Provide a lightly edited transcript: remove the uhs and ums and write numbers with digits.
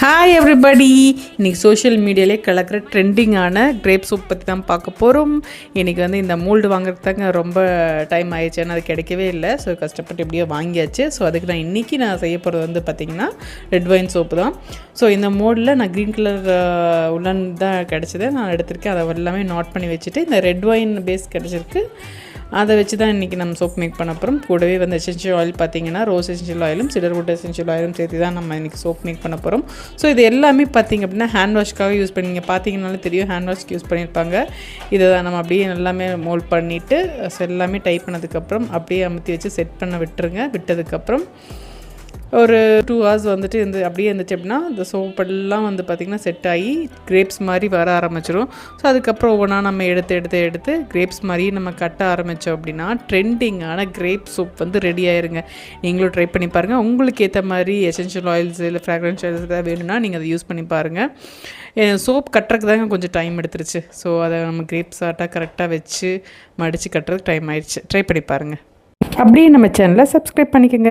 Hi everybody, இன்றைக்கி social மீடியாலே கலக்கிற ட்ரெண்டிங்கான கிரேப் சோப் பற்றி தான் பார்க்க போகிறோம். இன்றைக்கி இந்த மோல்டு வாங்குறதுக்கு தாங்க ரொம்ப டைம் ஆயிடுச்சு, ஆனால் அது கிடைக்கவே இல்லை. ஸோ கஷ்டப்பட்டு எப்படியோ வாங்கியாச்சு. ஸோ அதுக்கு இன்றைக்கி நான் செய்ய போகிறது பார்த்திங்கன்னா ரெட் வைன் சோப்பு தான். ஸோ இந்த மோல்டில் நான் க்ரீன் கலர் உள்ளன் தான் கிடச்சிது, நான் எடுத்திருக்கேன். அதை எல்லாமே நோட் பண்ணி வச்சுட்டு இந்த ரெட் வைன் பேஸ் கிடச்சிருக்கு, அதை வச்சு தான் இன்றைக்கி நம்ம சோப் மேக் பண்ண போகிறோம். கூடவே எசென்ஷியல் ஆயில் பார்த்திங்கன்னா ரோஸ் எசென்ஷியல் ஆயிலும் சிடர்வுட் எசென்ஷியல் ஆயிலும் சேர்த்து தான் நம்ம இன்றைக்கி சோப் மேக் பண்ண போகிறோம். ஸோ இது எல்லாமே பார்த்திங்க அப்படின்னா ஹேண்ட் வாஷ்க்காக யூஸ் பண்ணி நீங்கள் பார்த்தீங்கன்னாலே தெரியும், ஹேண்ட் வாஷ்க்கு யூஸ் பண்ணியிருப்பாங்க. இதை தான் நம்ம அப்படியே எல்லாமே மோல்ட் பண்ணிவிட்டு எல்லாமே டைப் பண்ணதுக்கப்புறம் அப்படியே அமுத்தி வச்சு செட் பண்ண விட்டுருங்க. விட்டதுக்கப்புறம் ஒரு 2 hours அப்படியே இருந்துச்சு அப்படின்னா இந்த சோப்பெல்லாம் பார்த்திங்கன்னா செட் ஆகி கிரேப்ஸ் மாதிரி வர ஆரம்பிச்சிடும். ஸோ அதுக்கப்புறம் ஒவ்வொன்றா நம்ம எடுத்து கிரேப்ஸ் மாதிரி நம்ம கட்ட ஆரம்பித்தோம் அப்படின்னா ட்ரெண்டிங்கான கிரேப் சோப் ரெடி ஆயிருங்க. நீங்களும் ட்ரை பண்ணி பாருங்கள். உங்களுக்கு ஏற்ற மாதிரி எசென்ஷியல் ஆயில்ஸ் இல்லை ஃப்ராக்ரன்ஸ் ஆயில்ஸ் ஏதாவது வேணும்னா நீங்கள் அதை யூஸ் பண்ணி பாருங்கள். சோப் கட்டுறதுக்கு தாங்க கொஞ்சம் டைம் எடுத்துருச்சு. ஸோ அதை நம்ம கிரேப்ஸ் ஆட்டாக கரெக்டாக வச்சு மடித்து கட்டுறதுக்கு டைம் ஆயிடுச்சு. ட்ரை பண்ணி பாருங்கள். அப்படியே நம்ம சேனலை சப்ஸ்கிரைப் பண்ணிக்கோங்க.